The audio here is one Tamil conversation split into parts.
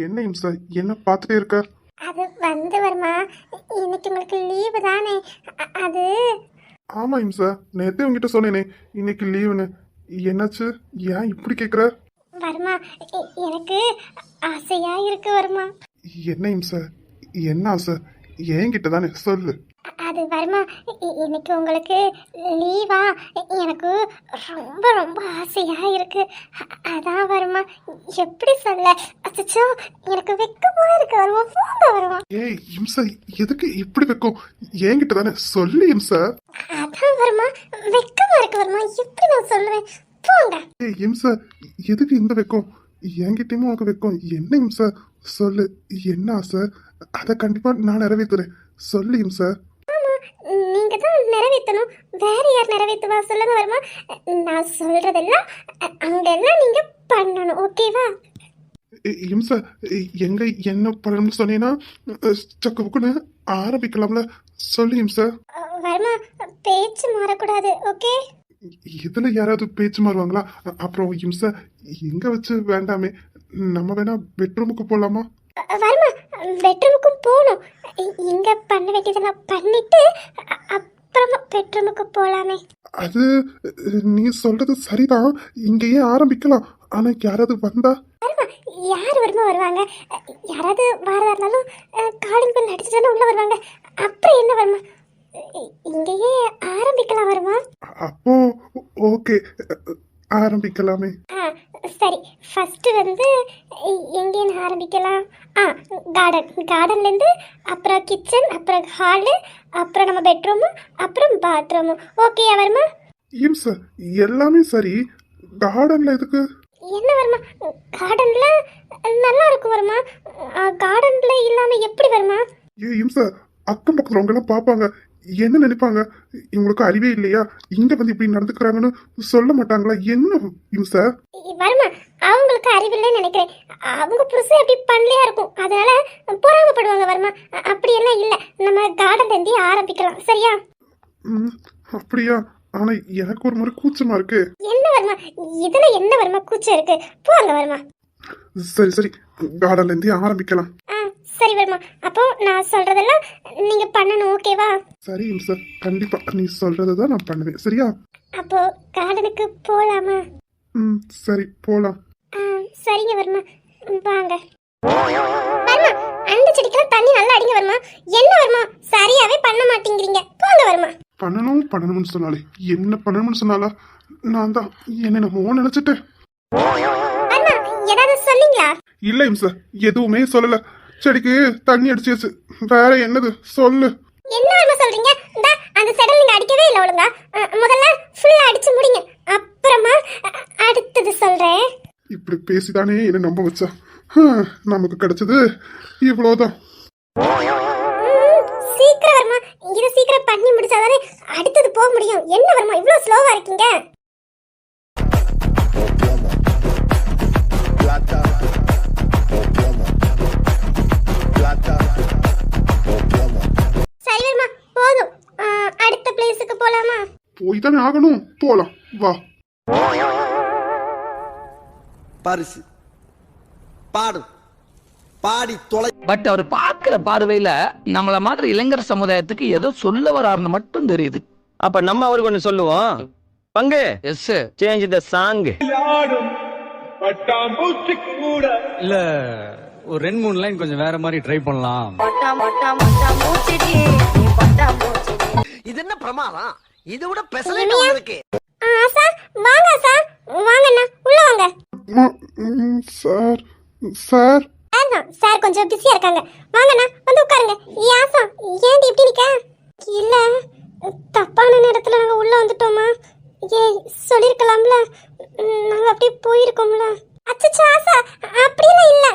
என்ன இம்சா, என்ன பார்த்துட்டே இருக்க? அது வந்து வருமா, இன்னைக்கு உங்களுக்கு லீவு தானே? அது ஆமா இம்சா, நேத்தே உங்ககிட்ட சொன்னேனே இன்னைக்கு லீவுன்னு. என்னாச்சு? ஏன் இப்படி கேக்குற? வருமா, எனக்கு ஆசையா இருக்கு வருமா. என்ன இம்சா, என்ன ஆசை? என்கிட்ட தானே சொல்லு. அது வருமா, இன்னைக்கு உங்களுக்கு லீவா? எனக்கு ரொம்ப ரொம்ப ஆசையா இருக்கு. அதான் வருமா, எப்படி சொல்ல? அச்சோ, எனக்கு வெக்கமா இருக்கு வருமா. போங்க வருமா. ஏய் இம்சா, எதுக்கு இப்படி வைக்கும்? என்கிட்ட தானே சொல்லு இம்சா. அதான் வருமா, வெக்கமா இருக்கு வருமா. எப்படி நான் சொல்லுவேன்? போங்க. ஏய் இம்சா, எதுக்கு இந்த வைக்கும்? என்கிட்டயுமே உனக்கு வைக்கும். என்ன இம்சா சொல்லு, என்ன ஆசை? அதை கண்டிப்பா நான் நிறைவேற்றுறேன். சொல்லு இம்சா. நீங்க தான் நிறைவேற்றணும். வேற யார் நிறைவேற்றுவா சொல்லுங்க வருமா. நான் சொல்றதெல்லாம் அங்கெல்லாம் நீங்க பண்ணணும், ஓகேவா? இம்சா, எங்க என்ன பண்ணணும்னு சொன்னீங்கன்னா சக்கு புக்குன்னு ஆரம்பிக்கலாம்ல. சொல்லு இம்சா. வருமா, பேச்சு மாறக்கூடாது, ஓகே? இதுல யாராவது பேச்சு மாறுவாங்களா? அப்புறம் இம்சா, எங்க வச்சு வேண்டாமே, நம்ம வேணா பெட்ரூமுக்கு போலாமா? வருமா, பெட்ரூமுக்கும் போகணும். இங்க பண்ண வேண்டியதெல்லாம் பண்ணிட்டு அப்புறமா பெட்ரூமுக்கு போலாமே. அது நீ சொல்றது சரிதான், இங்கேயே ஆரம்பிக்கலாம். ஆனா யாராவது வந்தா? வருமா, யார் வருமா வருவாங்க? யாராவது வரதா இருந்தாலும் காலிங் பெல் அடிச்சுட்டு தானே உள்ள வருவாங்க. அப்புறம் என்ன வருமா, இங்கேயே ஆரம்பிக்கலாம் வருமா. அப்போ ஓகே, ஆரம்பிக்கலாமே. சரி, ஃபர்ஸ்ட் வந்து எங்கேன்னு ஆரம்பிக்கலாம்? கார்டன்லேருந்து, அப்புறம் கிச்சன், அப்புறம் ஹாலு, அப்புறம் நம்ம பெட்ரூமு, அப்புறம் பாத்ரூமு, ஓகேயா வருமா? இம்சா, எல்லாமே சரி, கார்டன்ல எதுக்கு? என்ன வருமா, கார்டன்ல நல்லா இருக்கும் வருமா. கார்டன்ல இல்லாம எப்படி வருமா? இம்சா, அக்கம் பக்கத்துல அவங்க எல்லாம் பாப்பாங்க, என்ன நினைப்பாங்க? இவங்களுக்கு அறிவே இல்லையா? இங்க வந்து இப்படி நடந்துக்கிறாங்கன்னு சொல்ல மாட்டாங்களா? என்ன இம்சா? வருமா, அவங்களுக்கு அறிவில்லைன்னு நினைக்கிறேன். அவங்க புருஷன் அப்படி பண்ணலையா இருக்கும், அதனால பொறாமப்படுவாங்க வருமா. அப்படியெல்லாம் இல்லை, நம்ம கார்டன்ல இருந்தே ஆரம்பிக்கலாம், சரியா? அப்படியா? ஆனா எனக்கு ஒரு மாதிரி கூச்சமா இருக்கு. என்ன வருமா, இதுல என்ன வருமா கூச்சம் இருக்கு? போங்க வருமா. சரி சரி, கார்டன்ல இருந்தே ஆரம்பிக்கலாம். சரி வருமா, அப்போ நான் சொல்றதெல்லாம் நீங்க பண்ணணும், ஓகேவா? சரி இம்சா, கண்டிப்பா நீ சொல்றதான் நான் பண்ணுவேன், சரியா? அப்போ கார்டனுக்கு போலாமா? சரி போலாம். சரிங்க வருமா, வாங்க. வருமா, அந்த செடிக்கெல்லாம் தண்ணி நல்லா அடிங்க வருமா. என்ன வருமா, சரியாவே பண்ண மாட்டேங்கிறீங்க, போங்க வருமா. பண்ணணும்னு சொன்னாலே என்ன பண்ணணும்னு சொன்னாலா? நான் தான் என்னென்னமோ நினைச்சிட்டேன். வருமா, ஏதாவது சொன்னீங்களா? இல்ல இம்சா, எதுவுமே சொல்லல. செடிக்கு தண்ணி அடிச்சிருச்சு, வேற என்னது சொல்லு. என்ன வருமா சொல்றீங்க? இந்த அந்த செடல் நீங்க அடிக்கவே இல்லை ஒழுங்கா. முதல்ல ஃபுல்லா அடிச்சு முடிங்க, அப்புறமா அடுத்தது சொல்றேன். இப்படி பேசிதானே என்ன நம்ப வச்சா? நமக்கு கிடைச்சது இவ்வளவுதான். சீக்கிரம் வருமா, இத சீக்கிரம் பண்ணி முடிச்சாதானே அடுத்தது போக முடியும். என்ன வருமா இவ்வளவு ஸ்லோவா இருக்கீங்க? சரி வருமா, போதும். அடுத்த பிளேஸுக்கு போலாமா? போய் தானே ஆகணும், போலாம் வா. பரிசு பாடு பாடி தொலை. பட் அவர் பார்க்கிற பார்வையில நம்மள மாதிரி இளைஞர் சமுதாயத்துக்கு ஏதோ சொல்ல வராருன்னு மட்டும் தெரியுது. அப்ப நம்ம அவருக்கு ஒண்ணு சொல்லுவோம். பங்கு எஸ், சேஞ்ச் தி சாங். இல்ல ஒரு 2-3 லைன் கொஞ்சம் வேற மாதிரி ட்ரை பண்ணலாம். இது என்ன பிரமாதம்? இதை விட பெசலைட் இருக்கு. சார் வாங்க, சார் வாங்கண்ணா, உள்ள வாங்க. சார் சார் சார் கொஞ்சம் பிஸியா இருக்காங்க, வாங்கண்ணா வந்து உட்காருங்க. யாசா, ஏன்டி இப்படி நிக்க? இல்ல, தப்பான நேரத்துல நாங்க உள்ள வந்துட்டோமா? ஏய் சொல்லிருக்கலாம்ல, நாங்க அப்படியே போயிருக்கோம்ல. அச்சச்சோ ஆசா, அப்படியெல்லாம் இல்ல.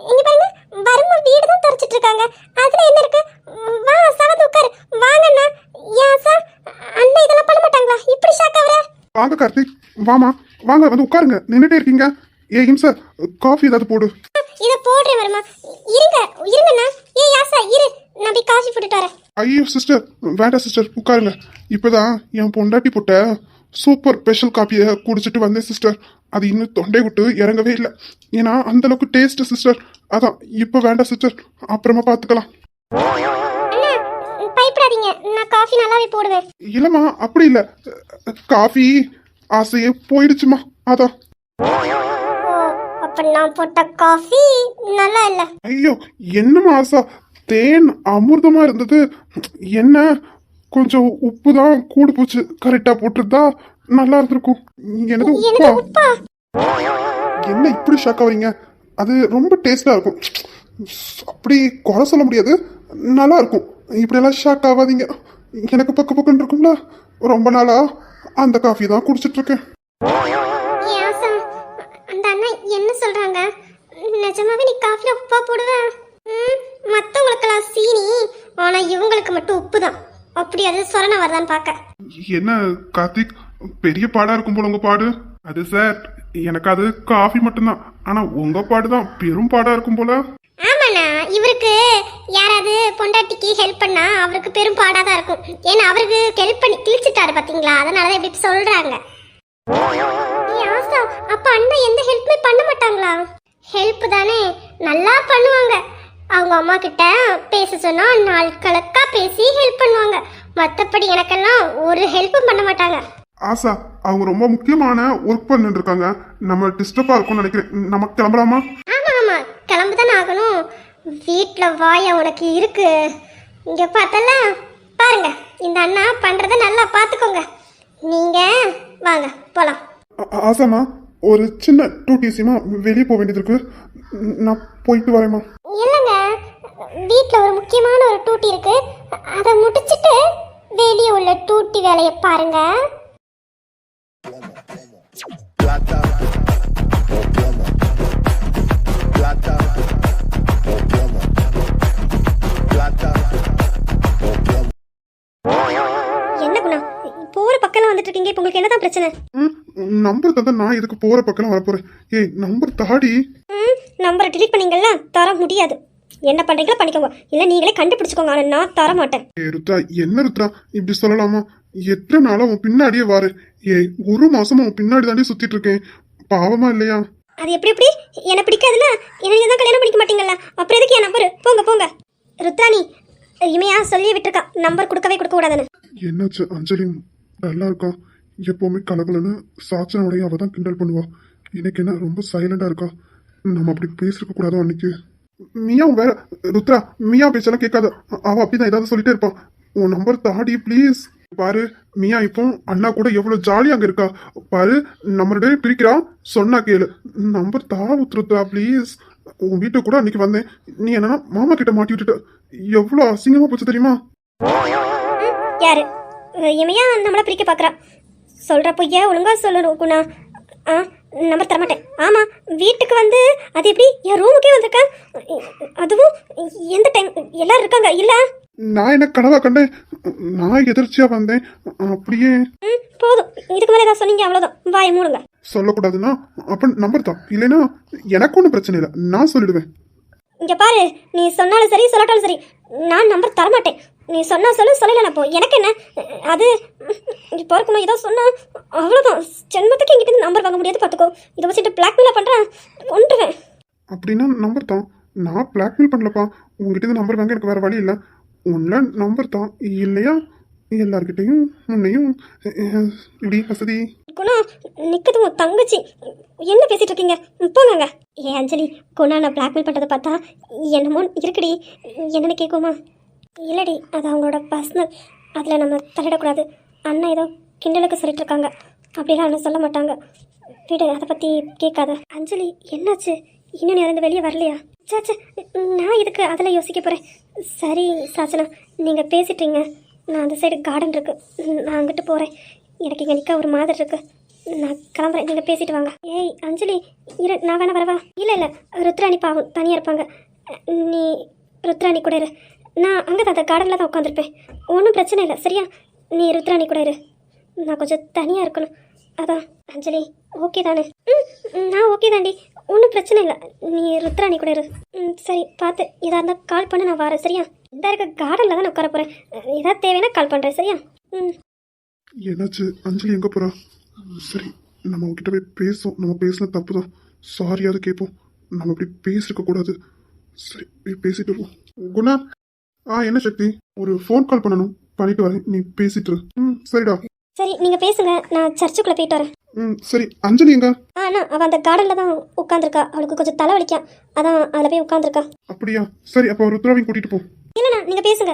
இங்க பாருங்க, வருமா வீடு தான் துடைச்சிட்டு இருக்காங்க, அதுல என்ன இருக்கு? வா ஆசா வந்து உட்காரு, வாங்கண்ணா. யாசா, அண்ணன் இதெல்லாம் பண்ண மாட்டாங்களா? இப்படி ஷாக் ஆவற? வாங்க கார்த்திக், வாமா வாங்க, வந்து உட்காருங்க. நின்னுட்டே இருக்கீங்க. இம்சா, காஃபி ஏதாவது போடு. இத போடுறேன் வருமா. இருங்கண்ணா. ஏய் யாசா இரு, நான் போய் காஃபி போட்டுட்டு வரேன். ஐயோ சிஸ்டர், வேண்டாம் சிஸ்டர், உட்காருங்க. இப்பதான் என் பொண்டாட்டி போட்ட சூப்பர் ஸ்பெஷல் காப்பியை குடிச்சிட்டு வந்தேன் சிஸ்டர். அது இன்னும் தொண்டை விட்டு இறங்கவே இல்லை. ஏன்னா அந்த அளவுக்கு டேஸ்ட் சிஸ்டர். அதான் இப்போ வேண்டாம் சிஸ்டர், அப்புறமா பார்த்துக்கலாம். அண்ணா பயப்படாதீங்க, நான் காஃபி நல்லாவே போடுவேன். இல்லைம்மா அப்படி இல்லை, காஃபி ஆசையே போயிடுச்சுமா, அதான். ஓ, அப்ப நான் போட்ட காஃபி நல்லா இல்ல. ஐயோ என்னம்மா ஆசா, தேன் அமிர்தமா இருந்தது. என்ன கொஞ்சம் உப்பு தான் கூடு போச்சு, கரெக்டா போட்டிருந்தா நல்லா இருந்திருக்கும். எனது உப்பா? உப்பா? என்ன இப்படி ஷாக் ஆவறீங்க? அது ரொம்ப டேஸ்டா இருக்கும். அப்படி குறை சொல்ல முடியாது, நல்லா இருக்கும். இப்படியெல்லாம் ஷாக் ஆகாதீங்க. எனக்கு பக்க பக்கம் இருக்கும்ல, ரொம்ப நாளா அந்த காஃபி தான் குடிச்சிட்டு இருக்கேன். யாசா, அந்த அண்ணா என்ன சொல்றாங்க? நிஜமாவே நீ காஃபில உப்பா போடுவ? மற்றவங்களுக்கெல்லாம் சீனி, ஆனா இவங்களுக்கு மட்டும் உப்பு தான். அப்படி அது சொரணை வருதான்னு பார்க்க. என்ன கார்த்திக், பெரிய பாடா இருக்கும் போல உங்க பாடு. அது சார், எனக்கு அது காஃபி மட்டும்தான். ஆனா உங்க பாடு தான் பெரும் பாடா இருக்கும் போல. ஆமாண்ணா, இவருக்கு யாராவது பொண்டாட்டிக்கு ஹெல்ப் பண்ணா அவருக்கு பெரும் பாடாதான் இருக்கும். ஏன்னா அவருக்கு ஹெல்ப் பண்ணி கிழிச்சிட்டாரு பாத்தீங்களா, அதனாலதான் இப்படி சொல்றாங்க. ஆசா, அப்ப அண்ணா எந்த ஹெல்ப்புமே பண்ண மாட்டாங்களா? ஹெல்ப் தானே, நல்லா பண்ணுவாங்க. அவங்க அம்மா கிட்ட பேச சொன்னா நாள் கணக்கா பேசி ஹெல்ப் பண்ணுவாங்க. மத்தபடி எனக்கெல்லாம் ஒரு ஹெல்ப்பும் பண்ண மாட்டாங்க. ஆசா, அவங்க ரொம்ப முக்கியமான ஒர்க் பண்ணிட்டு இருக்காங்க. நம்ம டிஸ்டர்பா இருக்கும்னு நினைக்கிறேன். நம்ம கிளம்பலாமா? ஆமா ஆமா, கிளம்புதானே ஆகணும். வீட்டுல வாயா உனக்கு இருக்கு. இங்க பார்த்தல பாருங்க, இந்த அண்ணா பண்றத நல்லா பாத்துக்கோங்க. நீங்க வாங்க போலாம். ஆசாமா, ஒரு சின்ன டூட்டிசியமா வெளியே போக வேண்டியது இருக்கு. நான் போயிட்டு வரேம்மா. இல்லைங்க, வீட்டில் ஒரு முக்கியமான ஒரு டூட்டி இருக்கு. அதை முடிச்சிட்டு வெளியே உள்ள டூட்டி வேலையை பாருங்க. என்ன குணா, போற பக்கம் வந்துட்டு இருக்கீங்க, இப்போ உங்களுக்கு என்னதான் பிரச்சனை? நம்பர் தந்தா நான் இதுக்கு போற பக்கம் வரப்போறேன். ஏய் நம்பர் தாடி. நம்பரை டிலீட் பண்ணீங்கல்ல, தர முடியாது. என்ன பண்றீங்களோ பண்ணிக்கோங்க, இல்ல நீங்களே கண்டுபிடிச்சுக்கோங்க. ஆனா நான் தர மாட்டேன். ருத்ரா, என்ன ருத்ரா இப்படி சொல்லலாமா? எத்தனை நாளா உன் பின்னாடியே வாரு. ஏய், ஒரு மாசமா உன் பின்னாடி தாண்டி சுத்திட்டு இருக்கேன். பாவமா இல்லையா? அது எப்படி எப்படி என்ன பிடிக்காதுன்னா என்ன தான் கல்யாணம் பண்ணிக்க மாட்டீங்கல்ல, அப்புறம் எதுக்கு என் நம்பர்? போங்க போங்க. ருத்ராணி இமையா சொல்லி விட்டுருக்கா, நம்பர் கொடுக்கவே கொடுக்க கூடாதுன்னு. என்னாச்சு அஞ்சலி? நல்லா இருக்கா? எப்பவுமே கலகலன்னு சாச்சனோடைய அவ தான் கிண்டல் பண்ணுவா. எனக்கு என்ன ரொம்ப சைலண்டா இருக்கா? நம்ம அப்படி பேசிருக்க கூடாதோ அன்னைக்கு. மியா வேற. ருத்ரா, மியா பேச்செல்லாம் கேட்காத. அவ அப்படிதான் ஏதாவது சொல்லிட்டே இருப்பான். உன் நம்பர் தாடி ப்ளீஸ். பாரு மியா, இப்போ அண்ணா கூட எவ்வளவு ஜாலியா அங்க இருக்கா பாரு. நம்மளுடைய பிரிக்கிறா, சொன்னா கேளு. நம்பர் தா ருத்ரா ப்ளீஸ். உன் வீட்டுக்கு கூட அன்னைக்கு வந்தேன், நீ என்னன்னா மாமா கிட்ட மாட்டி விட்டுட்ட. எவ்வளவு அசிங்கமா போச்சு தெரியுமா? யாரு இமையா நம்மள பிரிக்க பாக்குறா? சொல்ற பொய்யா ஒழுங்கா சொல்லணும் குணா. நம்பர் தரமாட்டேன். ஆமா, வீட்டுக்கு வந்து அது எப்படி என் ரூமுக்கே வந்திருக்க? அதுவும் எந்த டைம்? எல்லாரும் இருக்காங்க இல்ல? நான் என்ன கனவா கண்டேன்? நான் எதிர்ச்சியா வந்தேன். அப்படியே போதும், இதுக்கு மேல ஏதாவது சொன்னீங்க அவ்வளவுதான், வாயை மூடுங்க. சொல்லக்கூடாதுன்னா அப்ப நம்பர் தான். இல்லைன்னா எனக்கு ஒன்றும் பிரச்சனை இல்லை, நான் சொல்லிடுவேன். இங்க பாரு, நீ சொன்னாலும் சரி சொல்லாட்டாலும் சரி, நான் நம்பர் தரமாட்டேன். நீ சொன்னா சொல்லு, சொல்லல போ, எனக்கு என்ன? அது இப்போ இருக்கணும், ஏதோ சொன்னா அவ்வளோதான். ஜென்மத்துக்கு எங்கிட்ட நம்பர் வாங்க முடியாது பார்த்துக்கோ. இதை வச்சுட்டு பிளாக்மெயிலாக பண்ணுறேன், கொண்டுருவேன். அப்படின்னா நம்பர் தான். நான் பிளாக்மெயில் பண்ணலப்பா. உங்ககிட்ட நம்பர் வாங்க எனக்கு வேற வழி இல்லை. உன்ன நம்பர் தான் இல்லையா? எல்லார்கிட்டையும் உன்னையும் இப்படி வசதி. குணா நிற்கிறது உன் தங்கச்சி, என்ன பேசிட்டு இருக்கீங்க? போங்க. ஏ அஞ்சலி, குணா நான் பிளாக்மெயில் பண்ணுறதை பார்த்தா என்னமோ இருக்குடி. என்னென்னு கேட்குமா? இல்லடி, அது அவங்களோட பர்சனல், அதில் நம்ம தலையிடக்கூடாது. அண்ணா ஏதோ கிண்டலுக்கு சொல்லிட்டு இருக்காங்க, அப்படிலாம் அண்ணன் சொல்ல மாட்டாங்க. வீடு அதை பற்றி கேட்காத. அஞ்சலி என்னாச்சு? இன்னும் இறந்து வெளியே வரலையா? சாச்சா, நான் இதுக்கு அதில் யோசிக்க போகிறேன். சரி சாச்சனா, நீங்கள் பேசிட்டீங்க. நான் அந்த சைடு கார்டன் இருக்குது, நான் அங்கிட்டு போகிறேன். எனக்கு இங்கே நிற்க ஒரு மாதிரி இருக்குது, நான் கிளம்புறேன். நீங்கள் பேசிட்டு வாங்க. ஏய் அஞ்சலி இரு, நான் வேணா வரவா? இல்லை ருத்ராணி பாவம் தனியாக இருப்பாங்க, நீ ருத்ராணி கூட இரு. நான் அங்கே தான் அந்த கார்டனில் தான் உட்காந்துருப்பேன், ஒன்றும் பிரச்சனை இல்லை சரியா? நீ ருத்ராணி கூட இரு, நான் கொஞ்சம் தனியாக இருக்கணும் அதான். அஞ்சலி ஓகே தானே? நான் ஓகே தாண்டி, ஒன்றும் பிரச்சனை இல்லை. நீ ருத்ராணி கூட இரு. சரி, பார்த்து எதாக இருந்தால் கால் பண்ண, நான் வரேன் சரியா? இந்த இருக்க கார்டனில் தான் நான் உட்கார போகிறேன். ஏதாவது தேவைன்னா கால் பண்ணுறேன் சரியா? என்னாச்சு? அஞ்சலி எங்கே போகிறா? சரி, நம்ம அவகிட்ட போய் பேசுவோம். நம்ம பேசின தப்பு தான், சாரியாவது கேட்போம். நம்ம இப்படி பேசிருக்க கூடாது. சரி, போய் பேசிட்டு வருவோம். குணா, என்ன சக்தி? ஒரு ஃபோன் கால் பண்ணணும், பண்ணிட்டு வரேன், நீ பேசிட்டு இரு. சரிடா. சரி நீங்கள் பேசுங்க, நான் சர்ச்சுக்குள்ளே போயிட்டு வரேன். சரி. அஞ்சலி எங்க? அண்ணா அவள் அந்த கார்டனில் தான் உட்காந்துருக்கா. அவளுக்கு கொஞ்சம் தலை வலிக்கா, அதான் அதில் போய் உட்காந்துருக்கா. அப்படியா? சரி, அப்போ ருத்ராவையும் கூட்டிட்டு போ. இல்லைண்ணா நீங்கள் பேசுங்க,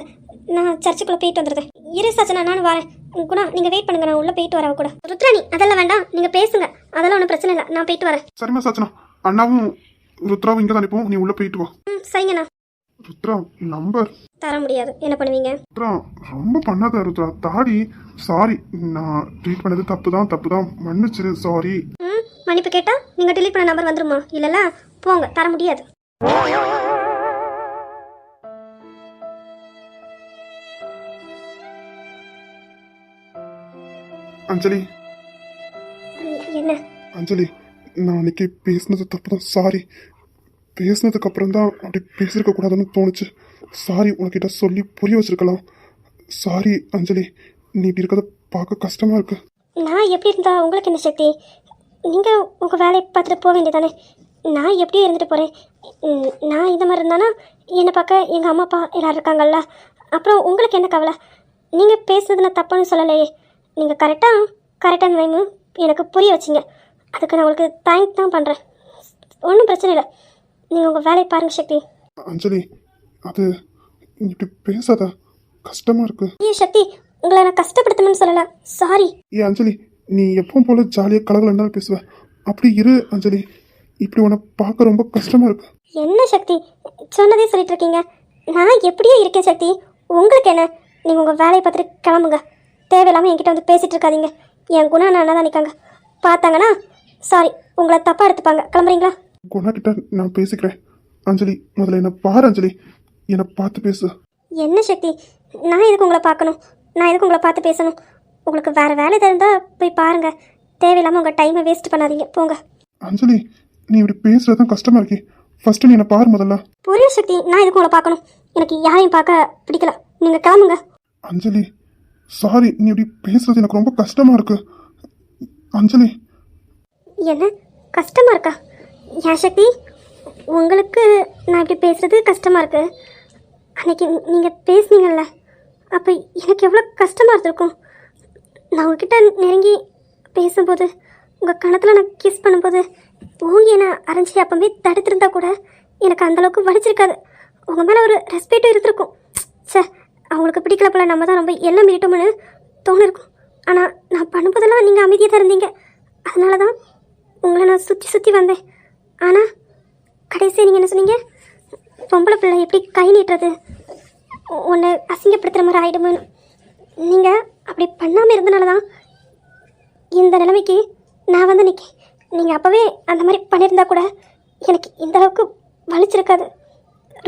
நான் சர்ச்சுக்குள்ளே போயிட்டு வந்துடுறேன். இரு சாச்சனா, நானும் வரேன். குணா நீங்கள் வெயிட் பண்ணுங்க, நான் உள்ளே போயிட்டு வரேன் கூட. ருத்ராணி அதெல்லாம் வேண்டாம், நீங்கள் பேசுங்க, அதெல்லாம் ஒன்றும் பிரச்சனை இல்லை, நான் போயிட்டு வரேன். சரிம்மா சாச்சனா, அண்ணாவும் ருத்ராவும் இங்கே தான் நிற்போம், நீ உள்ளே போயிட்டு வா. சரிங்கண்ணா. ருத்ரா, நம்பர் தர முடியாது, என்ன பண்ணுவீங்க? ருத்ரா, ரொம்ப பண்ணாத ருத்ரா. தாடி, சாரி, நான் ட்ரீட் பண்ணது தப்பு தான், மன்னிச்சிரு, சாரி. மன்னிப்பு கேட்டா நீங்கள் delete பண்ண நம்பர் வந்துருமா? இல்லைல்ல, போங்க, தர முடியாது. அஞ்சலி, என்ன? அஞ்சலி, நான் அன்னைக்கு பேசினது தப்பு தான், சாரி. பேசினதுக்கு அப்புறம் தான் அப்படி பேசியிருக்க கூடாதுன்னு தோணுச்சு. சாரி, உனக்கிட்ட சொல்லி புரிய வச்சிருக்கலாம். சாரி அஞ்சலி, நீ இப்படி இருக்கிறத பார்க்க கஷ்டமா இருக்கு. நான் எப்படி இருந்தா உங்களுக்கு என்ன சக்தி? நீங்கள் உங்கள் வேலையை பார்த்துட்டு போக வேண்டியதானே? நான் எப்படியே இருந்துட்டு போகிறேன். நான் இந்த மாதிரி இருந்தானா என்னை பார்க்க எங்கள் அம்மா அப்பா எல்லாரும் இருக்காங்கல்ல, அப்புறம் உங்களுக்கு என்ன கவலை? நீங்கள் பேசுனது நான் தப்புன்னு சொல்லலையே. நீங்கள் கரெக்டான டைமு எனக்கு புரிய வச்சிங்க. அதுக்கு நான் உங்களுக்கு தேங்க் தான் பண்ணுறேன். ஒன்றும் பிரச்சனை இல்லை, நீங்கள் உங்கள் வேலையை பாருங்கள் சக்தி. அஞ்சலி, அது இப்படி பேசாத, கஷ்டமா இருக்கு. ஐயோ சக்தி, உங்களை நான் கஷ்டப்படுத்தணும்னு சொல்லலை, சாரி. அஞ்சலி, நீ எப்பவும் போல ஜாலியாக கலகலன்னு பேசுவ, அப்படி இரு அஞ்சலி. இப்படி உன்னை பார்க்க ரொம்ப கஷ்டமா இருக்கு. என்ன சக்தி, சொன்னதே சொல்லிட்டு இருக்கீங்க. நான் எப்படியோ இருக்கேன் சக்தி, உங்களுக்கு என்ன? நீங்கள் உங்கள் வேலையை பார்த்துட்டு கிளம்புங்க. தேவையில்லாமல் என்கிட்ட வந்து பேசிகிட்டு இருக்காதீங்க. என் குணா நான் தான் நிற்காங்க, பார்த்தாங்கன்னா சாரி, உங்களை தப்பாக எடுத்துப்பாங்க. கிளம்புறீங்களா? குணா கிட்ட நான் பேசிக்கிறேன். அஞ்சலி, முதல்ல என்னை பாரு அஞ்சலி, என்னை பார்த்து பேசு. என்ன சக்தி, நான் எதுக்கு உங்களை பார்க்கணும்? நான் எதுக்கு உங்களை பார்த்து பேசணும்? உங்களுக்கு வேறு வேலை இருந்தால் போய் பாருங்கள். தேவையில்லாமல் உங்கள் டைமை வேஸ்ட் பண்ணாதீங்க, போங்க. அஞ்சலி, நீ இப்படி பேசுறது தான் கஷ்டமா இருக்கே. ஃபர்ஸ்ட் நீ என்னை பாரு முதல்ல. புரியும் சக்தி, நான் எதுக்கு உங்களை பார்க்கணும்? எனக்கு யாரையும் பார்க்க பிடிக்கல, நீங்கள் கிளம்புங்க. அஞ்சலி, சாரி, நீ இப்படி பேசுறது எனக்கு ரொம்ப கஷ்டமா இருக்கு. அஞ்சலி. என்ன கஷ்டமாக இருக்கா? ஏன் சக்தி, உங்களுக்கு நான் இப்படி பேசுகிறது கஷ்டமாக இருக்கு? அன்னைக்கு நீங்கள் பேசுனீங்கல்ல, அப்போ எனக்கு எவ்வளோ கஷ்டமாக இருந்திருக்கும். நான் உங்ககிட்ட நெருங்கி பேசும்போது, உங்கள் கணத்தில் நான் கிஸ் பண்ணும்போது ஓங்கி என்னை அரைஞ்சி அப்பவே தடுத்திருந்தா கூட எனக்கு அந்தளவுக்கு வலிச்சிருக்காது. உங்கள் மேலே ஒரு ரெஸ்பெக்டும் இருந்திருக்கும். சே, அவங்களுக்கு பிடிக்கல போல, நம்ம தான் ரொம்ப எல்லாம் மீறிட்டோம்னு தோணிருக்கும். ஆனால் நான் பண்ணும்போதெல்லாம் நீங்கள் அமைதியாக தான் இருந்தீங்க. அதனால தான் உங்களை நான் சுற்றி வந்தேன். ஆனால் கடைசியாக நீங்கள் என்ன சொன்னீங்க? பொம்பளை பிள்ளை எப்படி கை நீட்டுறது, உன்னை அசிங்கப்படுத்துகிற மாதிரி ஆகிடுமேனு. நீங்கள் அப்படி பண்ணாமல் இருந்தனால தான் இந்த நிலைமைக்கு நான் வந்து நிற்கேன். நீங்கள் அப்போவே அந்த மாதிரி பண்ணியிருந்தா கூட எனக்கு இந்த அளவுக்கு வலிச்சிருக்காது.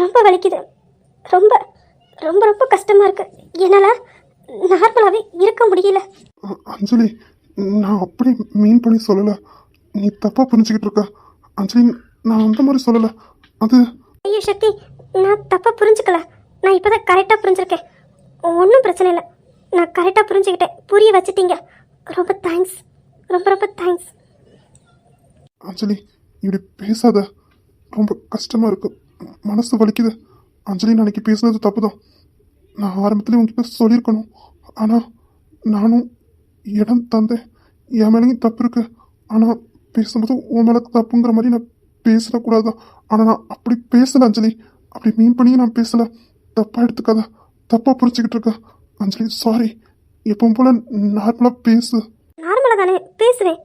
ரொம்ப வலிக்குது, ரொம்ப ரொம்ப ரொம்ப கஷ்டமாக இருக்குது. என்னால் நார்மலாகவே இருக்க முடியல. அஞ்சலி, நான் அப்படி மீன் பண்ணி சொல்லலை, நீ தப்பாக புரிஞ்சுக்கிட்டு இருக்க. அஞ்சலி, நான் அந்த மாதிரி சொல்லலை. அது ஐயோ சக்தி, நான் தப்பாக புரிஞ்சுக்கல. நான் இப்போ தான் கரெக்டாக புரிஞ்சுருக்கேன். ஒன்றும் பிரச்சனை இல்லை, நான் கரெக்டாக புரிஞ்சுக்கிட்டேன், புரிய வச்சுட்டீங்க. ரொம்ப தேங்க்ஸ், ரொம்ப ரொம்ப தேங்க்ஸ். அஞ்சலி, இப்படி பேசாத, ரொம்ப கஷ்டமாக இருக்கு, மனசு வலிக்குது. அஞ்சலி, நாளைக்கு பேசுனது தப்பு தான். நான் ஆரம்பத்துலேயே உங்ககிட்ட சொல்லியிருக்கணும். ஆனால் நானும் இடம் தந்தேன், என் மேலேயும் தப்பு இருக்கு. ஆனால் பேசும்போது உன் மேலே தப்புங்கிற மாதிரி நான் பேசக்கூடாது. ஆனால் நான் அப்படி பேசலை அஞ்சலி, அப்படி மீன் பண்ணி நான் பேசலை. தப்பாக எடுத்துக்காத, தப்பாக புரிச்சுக்கிட்டு இருக்க. அஞ்சலி, சாரி. எப்பவும் போல நார்மலாக பேசு. நார்மலாக தானே பேசுவேன்.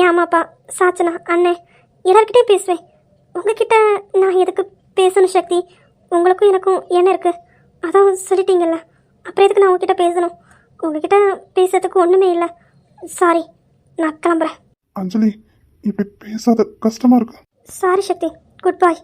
என் அம்மா அப்பா, சாச்சனா, அண்ணன் எல்லார்கிட்டையும் பேசுவேன். உங்ககிட்ட நான் எதுக்கு பேசணும் சக்தி? உங்களுக்கும் எனக்கும் என்ன இருக்குது? அதான் சொல்லிட்டீங்கல்ல, அப்புறம் எதுக்கு நான் உங்ககிட்ட பேசணும்? உங்ககிட்ட பேசுறதுக்கு ஒன்றுமே இல்லை. சாரி, நான் கிளம்புறேன். அஞ்சலி, இப்படி பேசாத, கஷ்டமாக இருக்கு. சாரி சக்தி, குட் பை.